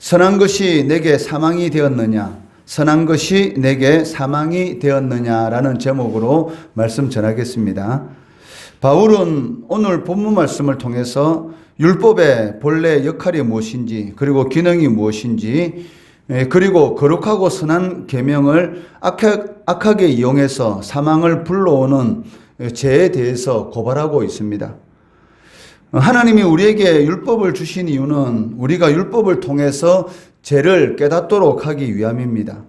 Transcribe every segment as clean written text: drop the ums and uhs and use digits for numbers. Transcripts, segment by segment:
선한 것이 내게 사망이 되었느냐? 선한 것이 내게 사망이 되었느냐라는 제목으로 말씀 전하겠습니다. 바울은 오늘 본문 말씀을 통해서 율법의 본래 역할이 무엇인지, 그리고 기능이 무엇인지, 그리고 거룩하고 선한 계명을 악하게 이용해서 사망을 불러오는 죄에 대해서 고발하고 있습니다. 하나님이 우리에게 율법을 주신 이유는 우리가 율법을 통해서 죄를 깨닫도록 하기 위함입니다.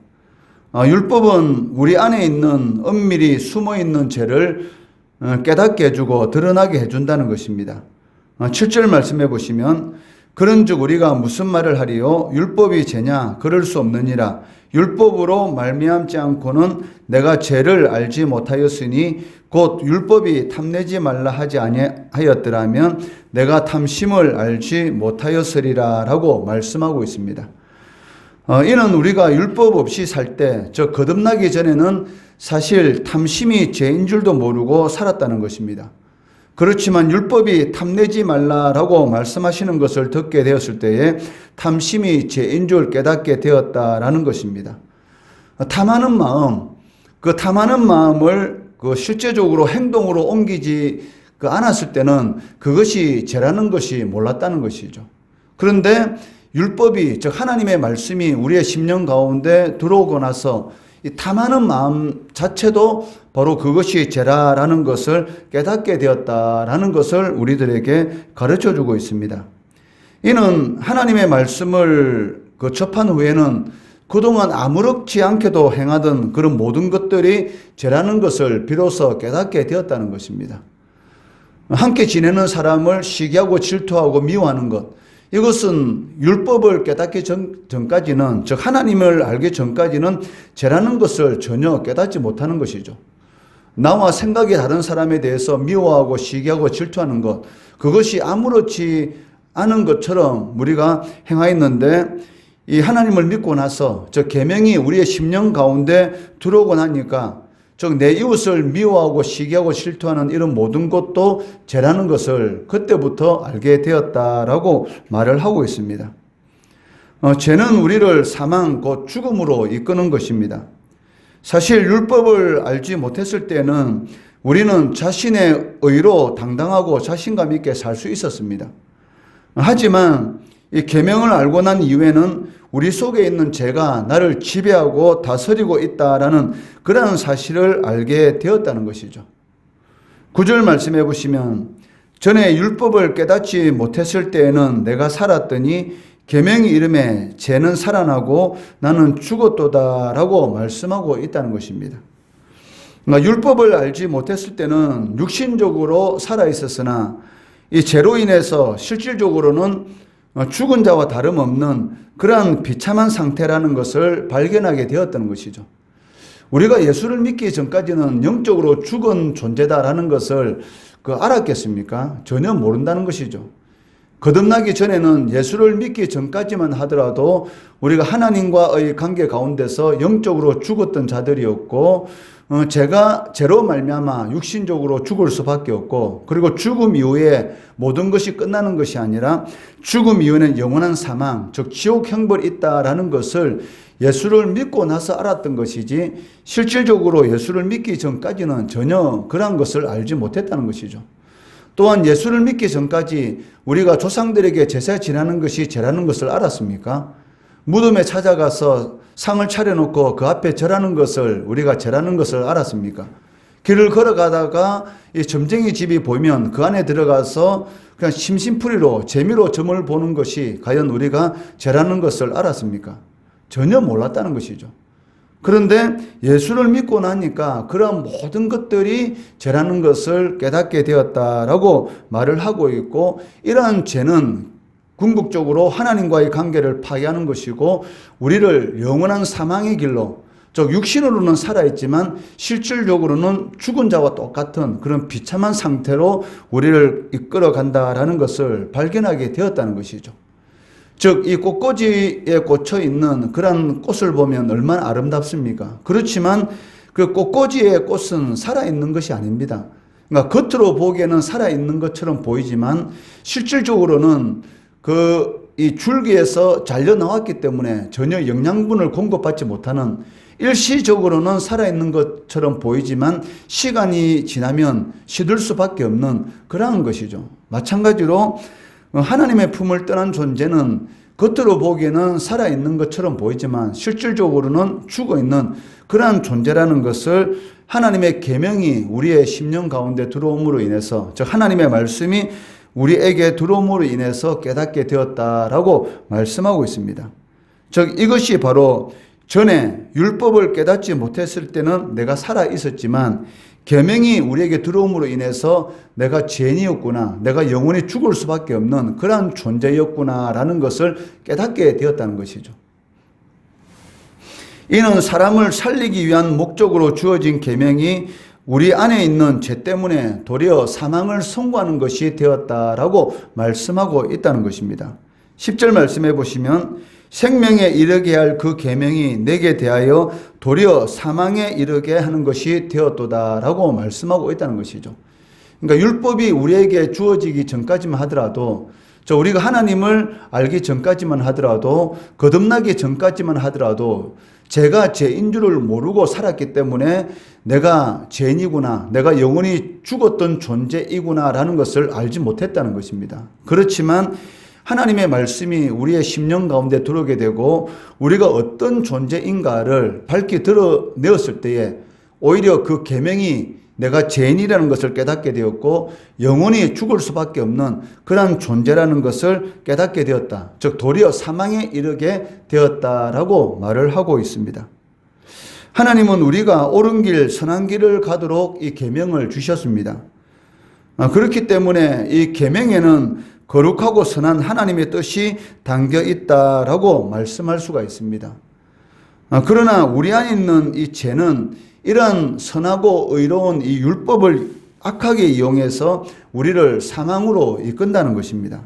율법은 우리 안에 있는 은밀히 숨어 있는 죄를 깨닫게 해주고 드러나게 해준다는 것입니다. 7절 말씀해 보시면 그런즉 우리가 무슨 말을 하리요? 율법이 죄냐? 그럴 수 없느니라. 율법으로 말미암지 않고는 내가 죄를 알지 못하였으니 곧 율법이 탐내지 말라 하지 아니하였더라면 내가 탐심을 알지 못하였으리라 라고 말씀하고 있습니다. 이는 우리가 율법 없이 살 때, 거듭나기 전에는 사실 탐심이 죄인 줄도 모르고 살았다는 것입니다. 그렇지만 율법이 탐내지 말라라고 말씀하시는 것을 듣게 되었을 때에 탐심이 죄인 줄 깨닫게 되었다라는 것입니다. 탐하는 마음, 그 탐하는 마음을 실제적으로 행동으로 옮기지 않았을 때는 그것이 죄라는 것이 몰랐다는 것이죠. 그런데 율법이, 즉 하나님의 말씀이 우리의 심령 가운데 들어오고 나서 이 탐하는 마음 자체도 바로 그것이 죄라라는 것을 깨닫게 되었다라는 것을 우리들에게 가르쳐 주고 있습니다. 이는 하나님의 말씀을 접한 후에는 그동안 아무렇지 않게도 행하던 그런 모든 것들이 죄라는 것을 비로소 깨닫게 되었다는 것입니다. 함께 지내는 사람을 시기하고 질투하고 미워하는 것, 이것은 율법을 깨닫기 전까지는, 즉 하나님을 알기 전까지는 죄라는 것을 전혀 깨닫지 못하는 것이죠. 나와 생각이 다른 사람에 대해서 미워하고 시기하고 질투하는 것, 그것이 아무렇지 않은 것처럼 우리가 행하였는데 이 하나님을 믿고 나서 저 계명이 우리의 심령 가운데 들어오고 나니까, 즉 내 이웃을 미워하고 시기하고 질투하는 이런 모든 것도 죄라는 것을 그때부터 알게 되었다라고 말을 하고 있습니다. 죄는 우리를 사망 곧 죽음으로 이끄는 것입니다. 사실 율법을 알지 못했을 때는 우리는 자신의 의로 당당하고 자신감 있게 살 수 있었습니다. 하지만 이 계명을 알고 난 이후에는 우리 속에 있는 죄가 나를 지배하고 다스리고 있다라는 그러한 사실을 알게 되었다는 것이죠. 9절 말씀해 보시면 전에 율법을 깨닫지 못했을 때에는 내가 살았더니 계명이 이름에 죄는 살아나고 나는 죽었도다라고 말씀하고 있다는 것입니다. 그러니까 율법을 알지 못했을 때는 육신적으로 살아 있었으나 이 죄로 인해서 실질적으로는 죽은 자와 다름없는 그러한 비참한 상태라는 것을 발견하게 되었다는 것이죠. 우리가 예수를 믿기 전까지는 영적으로 죽은 존재다라는 것을 알았겠습니까? 전혀 모른다는 것이죠. 거듭나기 전에는 예수를 믿기 전까지만 하더라도 우리가 하나님과의 관계 가운데서 영적으로 죽었던 자들이었고, 죄로 말미암아 육신적으로 죽을 수밖에 없고, 그리고 죽음 이후에 모든 것이 끝나는 것이 아니라 죽음 이후에는 영원한 사망, 즉 지옥 형벌이 있다라는 것을 예수를 믿고 나서 알았던 것이지, 실질적으로 예수를 믿기 전까지는 전혀 그런 것을 알지 못했다는 것이죠. 또한 예수를 믿기 전까지 우리가 조상들에게 제사 지내는 것이 죄라는 것을 알았습니까? 무덤에 찾아가서 상을 차려놓고 그 앞에 절하는 것을 우리가 죄라는 것을 알았습니까? 길을 걸어가다가 이 점쟁이 집이 보이면 그 안에 들어가서 그냥 심심풀이로 재미로 점을 보는 것이 과연 우리가 죄라는 것을 알았습니까? 전혀 몰랐다는 것이죠. 그런데 예수를 믿고 나니까 그런 모든 것들이 죄라는 것을 깨닫게 되었다라고 말을 하고 있고, 이러한 죄는 궁극적으로 하나님과의 관계를 파괴하는 것이고 우리를 영원한 사망의 길로, 즉 육신으로는 살아있지만 실질적으로는 죽은 자와 똑같은 그런 비참한 상태로 우리를 이끌어간다라는 것을 발견하게 되었다는 것이죠. 즉 이 꽃꽂이에 꽂혀 있는 그런 꽃을 보면 얼마나 아름답습니까? 그렇지만 그 꽃꽂이의 꽃은 살아있는 것이 아닙니다. 그러니까 겉으로 보기에는 살아있는 것처럼 보이지만 실질적으로는 그 이 줄기에서 잘려 나왔기 때문에 전혀 영양분을 공급받지 못하는, 일시적으로는 살아있는 것처럼 보이지만 시간이 지나면 시들 수밖에 없는 그러한 것이죠. 마찬가지로 하나님의 품을 떠난 존재는 겉으로 보기에는 살아있는 것처럼 보이지만 실질적으로는 죽어있는 그러한 존재라는 것을 하나님의 계명이 우리의 심령 가운데 들어옴으로 인해서, 즉 하나님의 말씀이 우리에게 들어옴으로 인해서 깨닫게 되었다라고 말씀하고 있습니다. 즉 이것이 바로 전에 율법을 깨닫지 못했을 때는 내가 살아 있었지만 계명이 우리에게 들어옴으로 인해서 내가 죄인이었구나, 내가 영원히 죽을 수밖에 없는 그러한 존재였구나라는 것을 깨닫게 되었다는 것이죠. 이는 사람을 살리기 위한 목적으로 주어진 계명이 우리 안에 있는 죄 때문에 도리어 사망을 선고하는 것이 되었다라고 말씀하고 있다는 것입니다. 10절 말씀해 보시면 생명에 이르게 할 그 계명이 내게 대하여 도리어 사망에 이르게 하는 것이 되었도다라고 말씀하고 있다는 것이죠. 그러니까 율법이 우리에게 주어지기 전까지만 하더라도, 우리가 하나님을 알기 전까지만 하더라도, 거듭나기 전까지만 하더라도 제가 죄인 줄을 모르고 살았기 때문에 내가 죄인이구나, 내가 영원히 죽었던 존재이구나라는 것을 알지 못했다는 것입니다. 그렇지만 하나님의 말씀이 우리의 심령 가운데 들어오게 되고 우리가 어떤 존재인가를 밝히 드러내었을 때에 오히려 그 계명이 내가 죄인이라는 것을 깨닫게 되었고 영원히 죽을 수밖에 없는 그런 존재라는 것을 깨닫게 되었다. 즉 도리어 사망에 이르게 되었다라고 말을 하고 있습니다. 하나님은 우리가 옳은 길, 선한 길을 가도록 이 계명을 주셨습니다. 그렇기 때문에 이 계명에는 거룩하고 선한 하나님의 뜻이 담겨 있다라고 말씀할 수가 있습니다. 그러나 우리 안에 있는 이 죄는 이런 선하고 의로운 이 율법을 악하게 이용해서 우리를 사망으로 이끈다는 것입니다.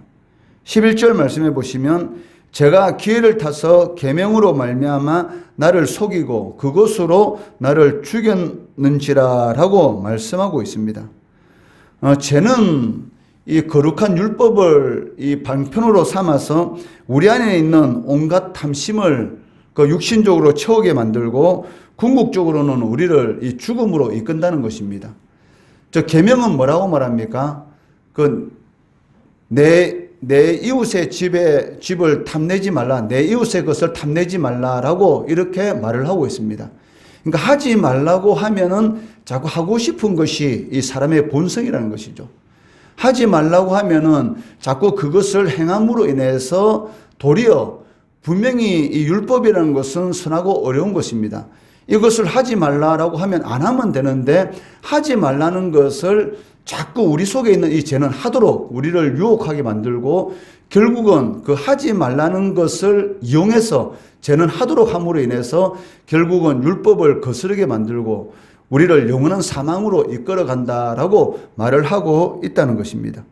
11절 말씀해 보시면 제가 기회를 타서 계명으로 말미암아 나를 속이고 그것으로 나를 죽였는지라라고 말씀하고 있습니다. 죄는 이 거룩한 율법을 이 방편으로 삼아서 우리 안에 있는 온갖 탐심을 그 육신적으로 채우게 만들고 궁극적으로는 우리를 이 죽음으로 이끈다는 것입니다. 계명은 뭐라고 말합니까? 내 이웃의 집을 탐내지 말라, 내 이웃의 것을 탐내지 말라라고 이렇게 말을 하고 있습니다. 그러니까 하지 말라고 하면은 자꾸 하고 싶은 것이 이 사람의 본성이라는 것이죠. 하지 말라고 하면은 자꾸 그것을 행함으로 인해서 도리어 분명히 이 율법이라는 것은 선하고 어려운 것입니다. 이것을 하지 말라라고 하면 안 하면 되는데 하지 말라는 것을 자꾸 우리 속에 있는 이 죄는 하도록 우리를 유혹하게 만들고 결국은 그 하지 말라는 것을 이용해서 죄는 하도록 함으로 인해서 결국은 율법을 거스르게 만들고 우리를 영원한 사망으로 이끌어 간다라고 말을 하고 있다는 것입니다.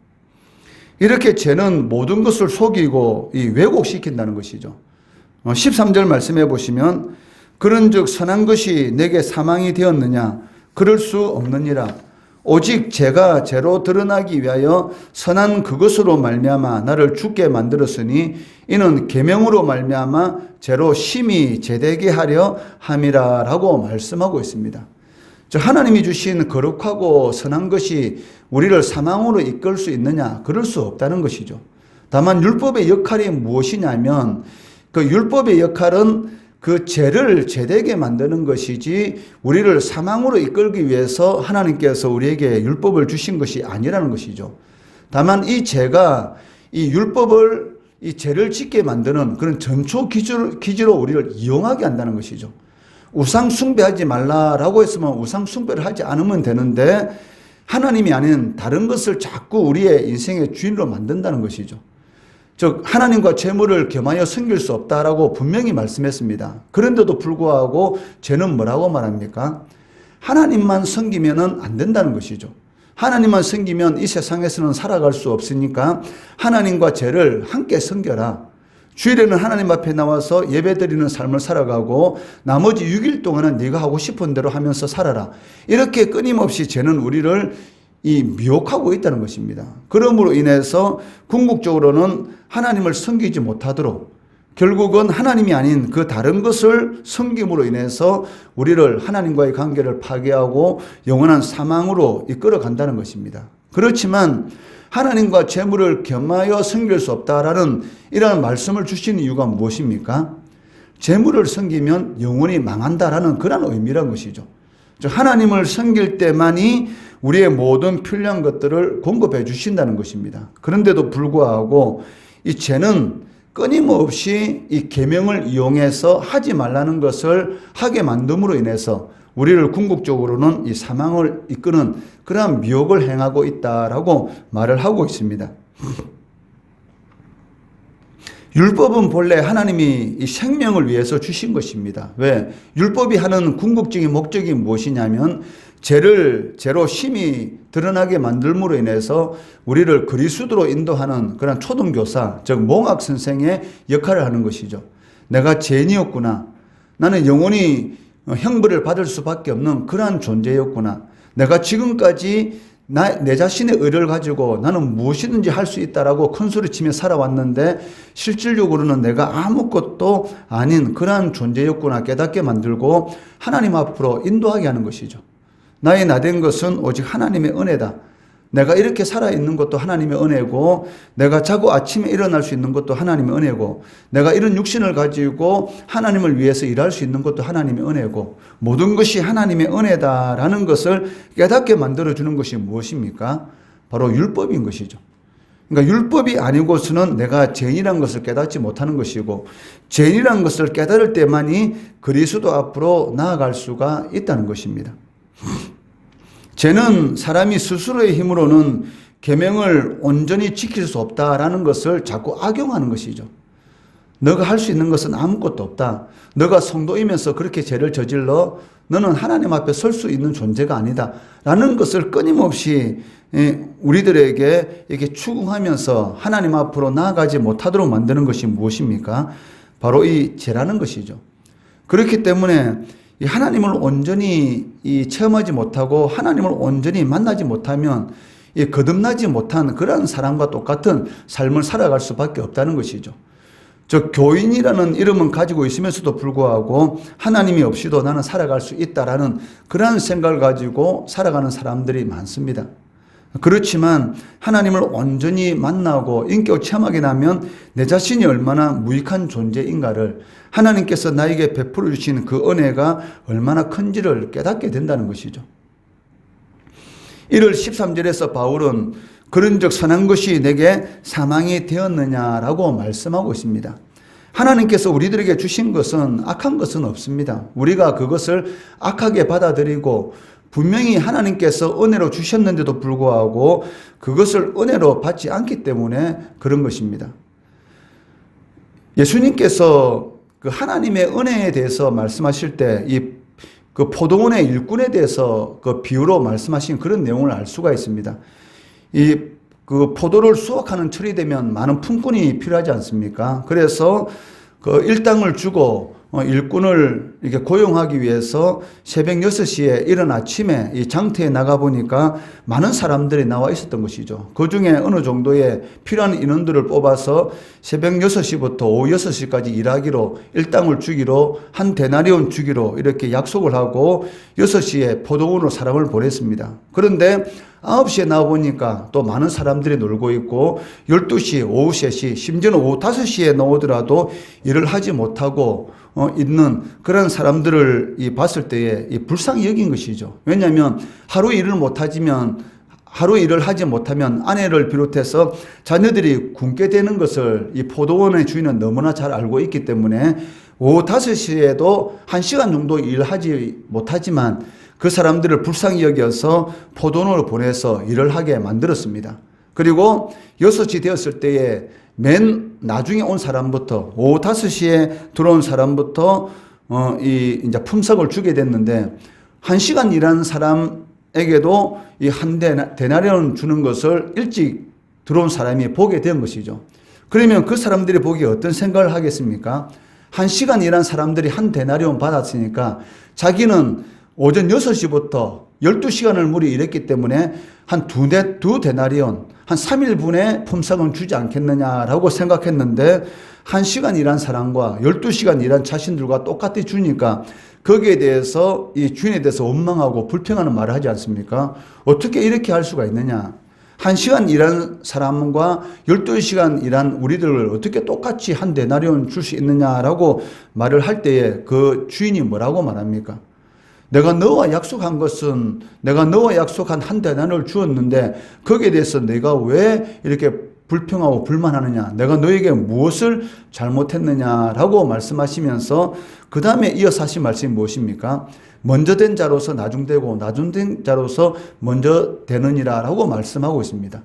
이렇게 죄는 모든 것을 속이고 왜곡시킨다는 것이죠. 13절 말씀해 보시면 그런즉 선한 것이 내게 사망이 되었느냐? 그럴 수 없느니라. 오직 죄가 죄로 드러나기 위하여 선한 그것으로 말미암아 나를 죽게 만들었으니 이는 계명으로 말미암아 죄로 심히 죄되게 하려 함이라라고 말씀하고 있습니다. 하나님이 주신 거룩하고 선한 것이 우리를 사망으로 이끌 수 있느냐? 그럴 수 없다는 것이죠. 다만 율법의 역할이 무엇이냐면 그 율법의 역할은 그 죄를 죄되게 만드는 것이지 우리를 사망으로 이끌기 위해서 하나님께서 우리에게 율법을 주신 것이 아니라는 것이죠. 다만 이 죄가 이 율법을 이 죄를 짓게 만드는 그런 전초 기지로 우리를 이용하게 한다는 것이죠. 우상 숭배하지 말라라고 했으면 우상 숭배를 하지 않으면 되는데 하나님이 아닌 다른 것을 자꾸 우리의 인생의 주인으로 만든다는 것이죠. 즉 하나님과 재물을 겸하여 섬길 수 없다라고 분명히 말씀했습니다. 그런데도 불구하고 죄는 뭐라고 말합니까? 하나님만 섬기면은 안 된다는 것이죠. 하나님만 섬기면 이 세상에서는 살아갈 수 없으니까 하나님과 죄를 함께 섬겨라. 주일에는 하나님 앞에 나와서 예배드리는 삶을 살아가고 나머지 6일 동안은 네가 하고 싶은 대로 하면서 살아라. 이렇게 끊임없이 죄는 우리를 이 미혹하고 있다는 것입니다. 그러므로 인해서 궁극적으로는 하나님을 섬기지 못하도록 결국은 하나님이 아닌 그 다른 것을 섬김으로 인해서 우리를 하나님과의 관계를 파괴하고 영원한 사망으로 이끌어 간다는 것입니다. 그렇지만 하나님과 재물을 겸하여 섬길 수 없다라는 이러한 말씀을 주신 이유가 무엇입니까? 재물을 섬기면 영원히 망한다라는 그런 의미란 것이죠. 즉 하나님을 섬길 때만이 우리의 모든 필요한 것들을 공급해 주신다는 것입니다. 그런데도 불구하고 이 죄는 끊임없이 이 계명을 이용해서 하지 말라는 것을 하게 만듦으로 인해서 우리를 궁극적으로는 이 사망을 이끄는 그러한 미혹을 행하고 있다라고 말을 하고 있습니다. 율법은 본래 하나님이 이 생명을 위해서 주신 것입니다. 왜? 율법이 하는 궁극적인 목적이 무엇이냐면 죄로 심히 드러나게 만들므로 인해서 우리를 그리스도로 인도하는 그런 초등교사, 즉 몽학 선생의 역할을 하는 것이죠. 내가 죄인이었구나. 나는 영원히 형벌을 받을 수밖에 없는 그러한 존재였구나. 내가 지금까지 내 자신의 의를 가지고 나는 무엇이든지 할 수 있다라고 큰소리치며 살아왔는데 실질적으로는 내가 아무것도 아닌 그러한 존재였구나 깨닫게 만들고 하나님 앞으로 인도하게 하는 것이죠. 나의 나된 것은 오직 하나님의 은혜다. 내가 이렇게 살아있는 것도 하나님의 은혜고 내가 자고 아침에 일어날 수 있는 것도 하나님의 은혜고 내가 이런 육신을 가지고 하나님을 위해서 일할 수 있는 것도 하나님의 은혜고 모든 것이 하나님의 은혜다라는 것을 깨닫게 만들어주는 것이 무엇입니까? 바로 율법인 것이죠. 그러니까 율법이 아니고서는 내가 죄인이라는 것을 깨닫지 못하는 것이고 죄인이라는 것을 깨달을 때만이 그리스도 앞으로 나아갈 수가 있다는 것입니다. 죄는 사람이 스스로의 힘으로는 계명을 온전히 지킬 수 없다라는 것을 자꾸 악용하는 것이죠. 너가 할 수 있는 것은 아무것도 없다. 너가 성도이면서 그렇게 죄를 저질러 너는 하나님 앞에 설 수 있는 존재가 아니다. 라는 것을 끊임없이 우리들에게 이렇게 추궁하면서 하나님 앞으로 나아가지 못하도록 만드는 것이 무엇입니까? 바로 이 죄라는 것이죠. 그렇기 때문에 하나님을 온전히 체험하지 못하고 하나님을 온전히 만나지 못하면 거듭나지 못한 그런 사람과 똑같은 삶을 살아갈 수밖에 없다는 것이죠. 즉 교인이라는 이름은 가지고 있으면서도 불구하고 하나님이 없이도 나는 살아갈 수 있다라는 그런 생각을 가지고 살아가는 사람들이 많습니다. 그렇지만 하나님을 온전히 만나고 인격 체험하게 되면 내 자신이 얼마나 무익한 존재인가를 하나님께서 나에게 베풀어 주신 그 은혜가 얼마나 큰지를 깨닫게 된다는 것이죠. 1월 13절에서 바울은 그런즉 선한 것이 내게 사망이 되었느냐라고 말씀하고 있습니다. 하나님께서 우리들에게 주신 것은 악한 것은 없습니다. 우리가 그것을 악하게 받아들이고 분명히 하나님께서 은혜로 주셨는데도 불구하고 그것을 은혜로 받지 않기 때문에 그런 것입니다. 예수님께서 그 하나님의 은혜에 대해서 말씀하실 때 그 포도원의 일꾼에 대해서 그 비유로 말씀하신 그런 내용을 알 수가 있습니다. 그 포도를 수확하는 철이 되면 많은 품꾼이 필요하지 않습니까? 그래서 그 일당을 주고 일꾼을 이렇게 고용하기 위해서 새벽 6시에 이른 아침에 이 장터에 나가보니까 많은 사람들이 나와 있었던 것이죠. 그 중에 어느 정도의 필요한 인원들을 뽑아서 새벽 6시부터 오후 6시까지 일하기로 일당을 주기로 한 데나리온 주기로 이렇게 약속을 하고 6시에 포도원으로 사람을 보냈습니다. 그런데 9시에 나와보니까 또 많은 사람들이 놀고 있고 12시, 오후 3시, 심지어는 오후 5시에 나오더라도 일을 하지 못하고 있는 그런 사람들을 봤을 때에 불쌍히 여긴 것이죠. 왜냐하면 하루 일을 하지 못하면 아내를 비롯해서 자녀들이 굶게 되는 것을 이 포도원의 주인은 너무나 잘 알고 있기 때문에 오후 5시에도 1시간 정도 일하지 못하지만 그 사람들을 불쌍히 여겨서 포도원으로 보내서 일을 하게 만들었습니다. 그리고 6시 되었을 때에 맨 나중에 온 사람부터 오후 5시에 들어온 사람부터 이제 품삯을 주게 됐는데 1시간 일한 사람에게도 이 한 데나리온 주는 것을 일찍 들어온 사람이 보게 된 것이죠. 그러면 그 사람들이 보기에 어떤 생각을 하겠습니까? 1시간 일한 사람들이 한 데나리온 받았으니까 자기는 오전 6시부터 12시간을 무리 일했기 때문에 한 두 데나리온, 한 3일분의 품삯은 주지 않겠느냐라고 생각했는데 1시간 일한 사람과 12시간 일한 자신들과 똑같이 주니까 거기에 대해서 이 주인에 대해서 원망하고 불평하는 말을 하지 않습니까? 어떻게 이렇게 할 수가 있느냐? 1시간 일한 사람과 12시간 일한 우리들을 어떻게 똑같이 한 데나리온 줄 수 있느냐라고 말을 할 때에 그 주인이 뭐라고 말합니까? 내가 너와 약속한 한 데나리온을 주었는데 거기에 대해서 내가 왜 이렇게 불평하고 불만하느냐? 내가 너에게 무엇을 잘못했느냐라고 말씀하시면서 그 다음에 이어서 하신 말씀이 무엇입니까? 먼저 된 자로서 나중되고 나중된 자로서 먼저 되느니라 라고 말씀하고 있습니다.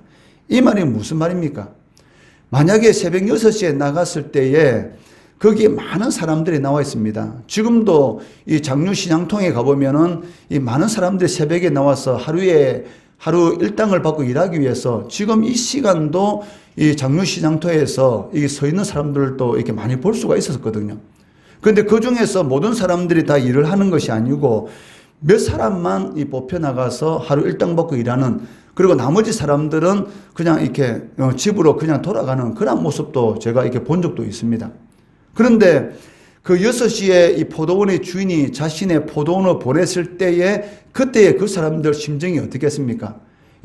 이 말이 무슨 말입니까? 만약에 새벽 6시에 나갔을 때에 거기에 많은 사람들이 나와 있습니다. 지금도 이 장류시장통에 가보면은 이 많은 사람들이 새벽에 나와서 하루 일당을 받고 일하기 위해서 지금 이 시간도 이 장류시장터에서 서 있는 사람들도 이렇게 많이 볼 수가 있었거든요. 그런데 그 중에서 모든 사람들이 다 일을 하는 것이 아니고 몇 사람만 뽑혀 나가서 하루 일당 받고 일하는, 그리고 나머지 사람들은 그냥 이렇게 집으로 그냥 돌아가는 그런 모습도 제가 이렇게 본 적도 있습니다. 그런데 그 6시에 이 포도원의 주인이 자신의 포도원을 보냈을 때에 그때의 그 사람들 심정이 어떻겠습니까?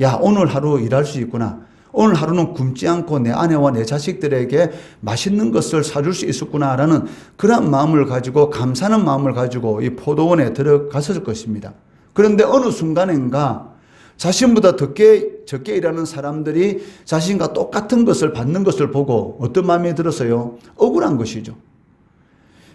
야, 오늘 하루 일할 수 있구나. 오늘 하루는 굶지 않고 내 아내와 내 자식들에게 맛있는 것을 사줄 수 있었구나라는 그런 마음을 가지고, 감사하는 마음을 가지고 이 포도원에 들어갔을 것입니다. 그런데 어느 순간인가 자신보다 적게 일하는 사람들이 자신과 똑같은 것을 받는 것을 보고 어떤 마음이 들었어요? 억울한 것이죠.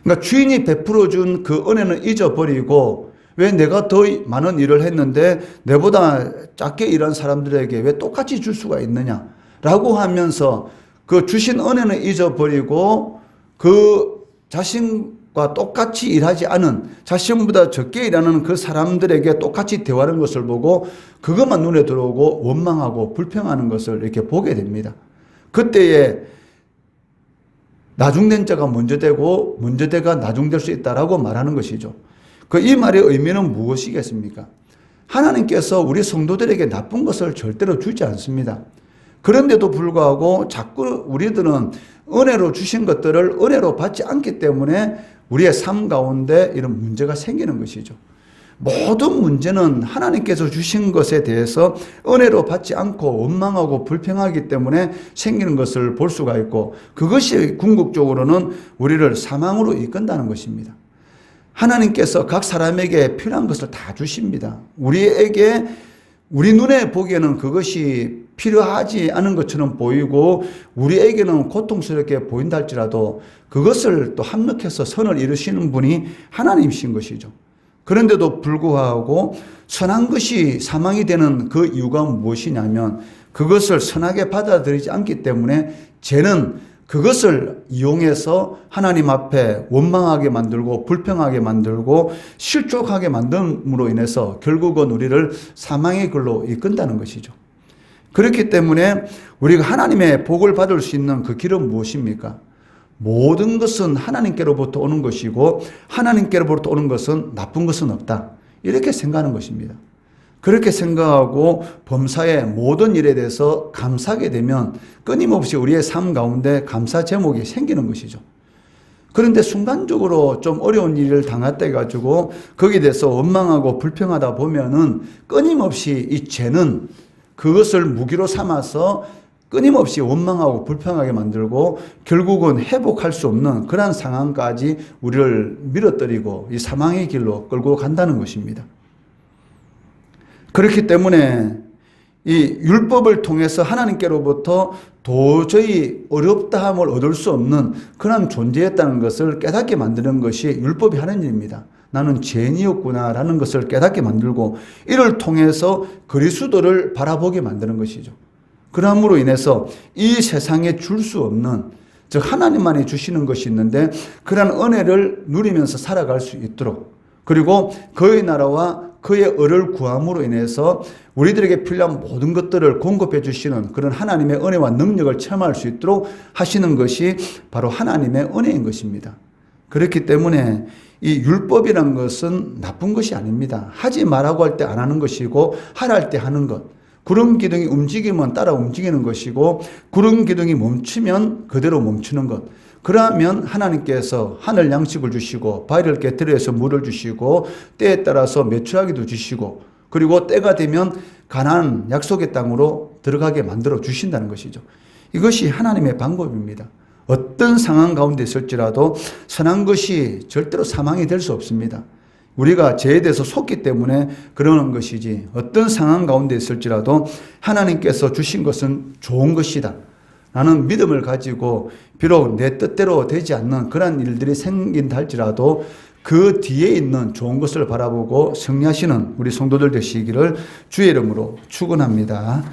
그러니까 주인이 베풀어 준 그 은혜는 잊어버리고 왜 내가 더 많은 일을 했는데 내보다 작게 일한 사람들에게 왜 똑같이 줄 수가 있느냐라고 하면서 그 주신 은혜는 잊어버리고 그 자신과 똑같이 일하지 않은, 자신보다 적게 일하는 그 사람들에게 똑같이 대화하는 것을 보고 그것만 눈에 들어오고 원망하고 불평하는 것을 이렇게 보게 됩니다. 그때에 나중된 자가 먼저 되고 먼저 되가 나중될 수 있다라고 말하는 것이죠. 이 말의 의미는 무엇이겠습니까? 하나님께서 우리 성도들에게 나쁜 것을 절대로 주지 않습니다. 그런데도 불구하고 자꾸 우리들은 은혜로 주신 것들을 은혜로 받지 않기 때문에 우리의 삶 가운데 이런 문제가 생기는 것이죠. 모든 문제는 하나님께서 주신 것에 대해서 은혜로 받지 않고 원망하고 불평하기 때문에 생기는 것을 볼 수가 있고, 그것이 궁극적으로는 우리를 사망으로 이끈다는 것입니다. 하나님께서 각 사람에게 필요한 것을 다 주십니다. 우리 눈에 보기에는 그것이 필요하지 않은 것처럼 보이고 우리에게는 고통스럽게 보인다 할지라도 그것을 또 합력해서 선을 이루시는 분이 하나님이신 것이죠. 그런데도 불구하고 선한 것이 사망이 되는 그 이유가 무엇이냐면 그것을 선하게 받아들이지 않기 때문에 죄는 그것을 이용해서 하나님 앞에 원망하게 만들고 불평하게 만들고 실족하게 만듦으로 인해서 결국은 우리를 사망의 길로 이끈다는 것이죠. 그렇기 때문에 우리가 하나님의 복을 받을 수 있는 그 길은 무엇입니까? 모든 것은 하나님께로부터 오는 것이고 하나님께로부터 오는 것은 나쁜 것은 없다, 이렇게 생각하는 것입니다. 그렇게 생각하고 범사의 모든 일에 대해서 감사하게 되면 끊임없이 우리의 삶 가운데 감사 제목이 생기는 것이죠. 그런데 순간적으로 좀 어려운 일을 당했다 해가지고 거기에 대해서 원망하고 불평하다 보면은 끊임없이 이 죄는 그것을 무기로 삼아서 끊임없이 원망하고 불평하게 만들고 결국은 회복할 수 없는 그런 상황까지 우리를 밀어뜨리고 이 사망의 길로 끌고 간다는 것입니다. 그렇기 때문에 이 율법을 통해서 하나님께로부터 도저히 어렵다함을 얻을 수 없는 그런 존재였다는 것을 깨닫게 만드는 것이 율법이 하는 일입니다. 나는 죄인이었구나라는 것을 깨닫게 만들고 이를 통해서 그리스도를 바라보게 만드는 것이죠. 그러함으로 인해서 이 세상에 줄 수 없는, 즉 하나님만이 주시는 것이 있는데 그런 은혜를 누리면서 살아갈 수 있도록, 그리고 그의 나라와 그의 의를 구함으로 인해서 우리들에게 필요한 모든 것들을 공급해 주시는 그런 하나님의 은혜와 능력을 체험할 수 있도록 하시는 것이 바로 하나님의 은혜인 것입니다. 그렇기 때문에 이 율법이란 것은 나쁜 것이 아닙니다. 하지 말라고 할 때 안 하는 것이고 하라 할 때 하는 것. 구름 기둥이 움직이면 따라 움직이는 것이고 구름 기둥이 멈추면 그대로 멈추는 것. 그러면 하나님께서 하늘 양식을 주시고 바위를 깨뜨려서 물을 주시고 때에 따라서 매출하기도 주시고 그리고 때가 되면 가나안 약속의 땅으로 들어가게 만들어 주신다는 것이죠. 이것이 하나님의 방법입니다. 어떤 상황 가운데 있을지라도 선한 것이 절대로 사망이 될 수 없습니다. 우리가 죄에 대해서 속기 때문에 그러는 것이지 어떤 상황 가운데 있을지라도 하나님께서 주신 것은 좋은 것이다 라는 믿음을 가지고 비록 내 뜻대로 되지 않는 그런 일들이 생긴다 할지라도 그 뒤에 있는 좋은 것을 바라보고 승리하시는 우리 성도들 되시기를 주의 이름으로 축원합니다.